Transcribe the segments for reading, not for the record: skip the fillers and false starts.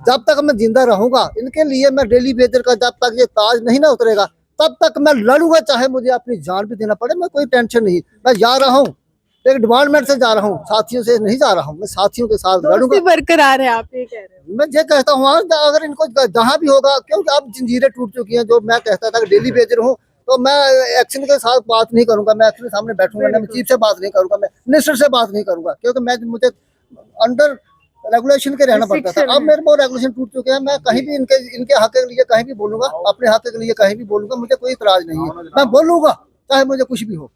जब तक मैं जिंदा रहूंगा इनके लिए मैं डेली वेजर का जब तक ये ताज नहीं ना उतरेगा तब तक मैं लड़ूंगा, चाहे मुझे अपनी जान भी देना पड़े। मैं कोई टेंशन नहीं, मैं जा रहा हूँ एक डिपार्टमेंट से जा रहा हूँ, साथियों से नहीं जा रहा हूँ। मैं साथियों के साथ लड़ूंगा। बरकरार है, आप ये कह रहे हो। मैं ये कहता हूँ अगर इनको जहाँ भी होगा, क्योंकि अब जंजीरें टूट चुकी हैं। जो मैं कहता था कि डेली वेजर हूँ तो मैं एक्शन के साथ बात नहीं करूंगा, मैं एक्शन के सामने बैठूंगा ना, मैं चीफ से बात नहीं करूंगा, मैं मिनिस्टर से बात नहीं करूंगा, क्योंकि मैं मुझे अंडर रेगुलेशन के रहना पड़ता था। अब मेरे को रेगुलेशन टूट चुके हैं। मैं कहीं भी इनके हक के लिए कहीं भी बोलूंगा, अपने हक के लिए कहीं भी बोलूंगा, मुझे कोई इतराज नहीं है। मैं बोलूंगा चाहे मुझे कुछ भी हो।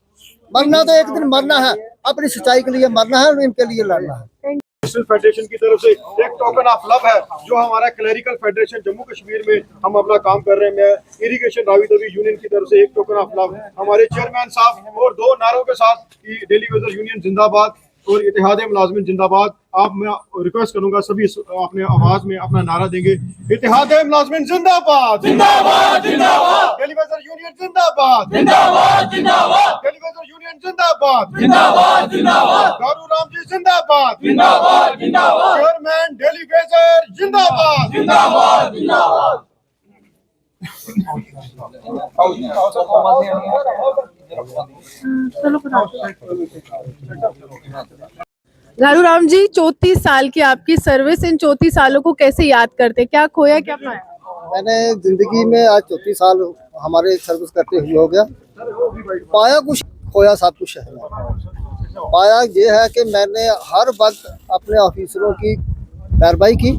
मरना तो एक दिन मरना है, अपनी सच्चाई के लिए मरना है और इनके लिए लड़ना है। फेडरेशन की तरफ से एक टोकन ऑफ लव है जो हमारा क्लरिकल फेडरेशन जम्मू कश्मीर में हम अपना काम कर रहे हैं। मैं इरिगेशन रावी दवी यूनियन की तरफ से एक टोकन ऑफ लव हमारे चेयरमैन साहब और 2 नारों के साथ कि डेली वेजर यूनियन जिंदाबाद और इत्तेहाद मुलाजमिन जिंदाबाद। आप मैं रिक्वेस्ट करूंगा सभी अपने आवाज में अपना नारा देंगे, इत्तेहाद मुलाजमिन जिंदाबाद जिंदाबाद जिंदाबाद, डेली वेजर यूनियन जिंदाबाद जिंदाबाद जिंदाबाद, डेली वेजर यूनियन जिंदाबाद जिंदाबाद जिंदाबाद, गारू राम जी जिंदाबाद जिंदाबाद जिंदाबाद, चेयरमैन डेली वेजर जिंदाबाद जिंदाबाद जिंदाबाद। लालू राम जी, 34 साल की आपकी सर्विस, इन 34 सालों को कैसे याद करते, क्या खोया क्या पाया? मैंने जिंदगी में आज 34 साल हमारे सर्विस करते हुए हो गया। पाया कुछ, खोया सब कुछ है। पाया ये है कि मैंने हर वक्त अपने ऑफिसरों की पैरवाई की,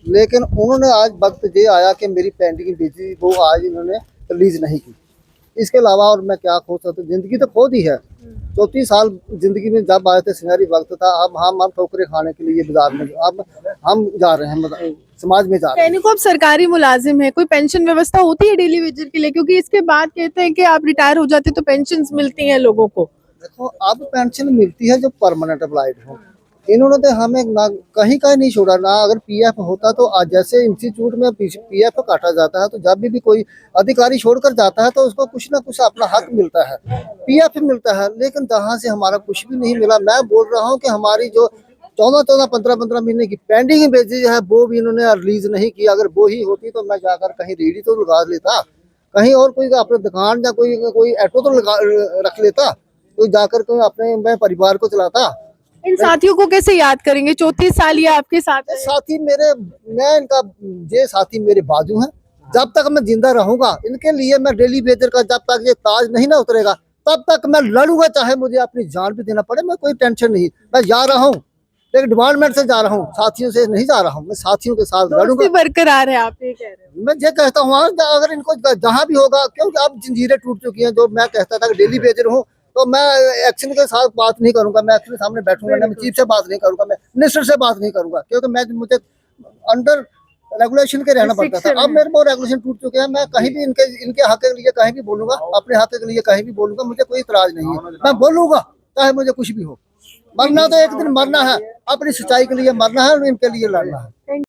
लेकिन उन्होंने आज वक्त ये आया कि मेरी पेंडिंग भेजी, वो आज इन्होंने रिलीज नहीं की। इसके अलावा और मैं क्या खो सकता हूँ? जिंदगी तो खो दी है। 34 साल जिंदगी में जब आए थे सिंगारी वक्त था। अब हम ठोकरे खाने के लिए बाजार में अब हम जा रहे हैं, समाज में जा रहे हैं। सैनिकों अब सरकारी मुलाजिम है, कोई पेंशन व्यवस्था होती है डेली वेजर के लिए? क्योंकि इसके बाद कहते हैं कि आप रिटायर हो जाते तो पेंशन मिलती हैं लोगों को। देखो, अब पेंशन मिलती है जो परमानेंट अप्लाइड हो। इन्होंने तो हमें ना कहीं का नहीं छोड़ा ना। अगर पीएफ होता तो आज जैसे इंस्टीट्यूट में पीएफ काटा जाता है, तो जब भी कोई अधिकारी छोड़कर जाता है तो उसको कुछ ना कुछ अपना हक मिलता है, पीएफ मिलता है। लेकिन जहाँ से हमारा कुछ भी नहीं मिला। मैं बोल रहा हूँ कि हमारी जो 14 15 महीने की पेंडिंग बेची है वो भी इन्होंने रिलीज नहीं की। अगर वो ही होती तो मैं जाकर कहीं रेडी तो लगा लेता, कहीं और कोई अपने दुकान या कोई ऑटो तो रख लेता, तो जाकर कोई अपने मैं परिवार को चलाता। इन साथियों को कैसे याद करेंगे? 34 साल ये आपके साथ है। साथी मेरे, मैं इनका ये साथी मेरे बाजू हैं। जब तक मैं जिंदा रहूंगा इनके लिए मैं डेली वेजर का जब तक ये ताज नहीं ना उतरेगा तब तक मैं लड़ूंगा, चाहे मुझे अपनी जान भी देना पड़े। मैं कोई टेंशन नहीं, मैं जा रहा हूँ एक डिपार्टमेंट से जा रहा हूँ, साथियों से नहीं जा रहा हूँ। मैं साथियों के साथ लड़ूंगा। बरकरार है, आप ये कह रहे हो। मैं ये कहता हूँ अगर इनको जहाँ भी होगा, क्योंकि अब जंजीरें टूट चुकी हैं। जो मैं कहता था कि डेली वेजर हूँ तो मैं एक्शन के साथ बात नहीं करूंगा, मैं एक्शन के सामने बैठूंगा ना, मैं चीफ से बात नहीं करूंगा, मैं मिनिस्टर से बात नहीं करूंगा, क्योंकि मैं मुझे अंडर रेगुलेशन के रहना पड़ता था। अब मेरे को रेगुलेशन टूट चुके हैं। मैं कहीं भी इनके हक के लिए कहीं भी बोलूंगा, अपने हक के लिए कहीं भी बोलूंगा, मुझे कोई इतराज नहीं है। मैं बोलूंगा चाहे मुझे कुछ भी हो। मरना तो एक दिन मरना है, अपनी सच्चाई के लिए मरना है और इनके लिए लड़ना है।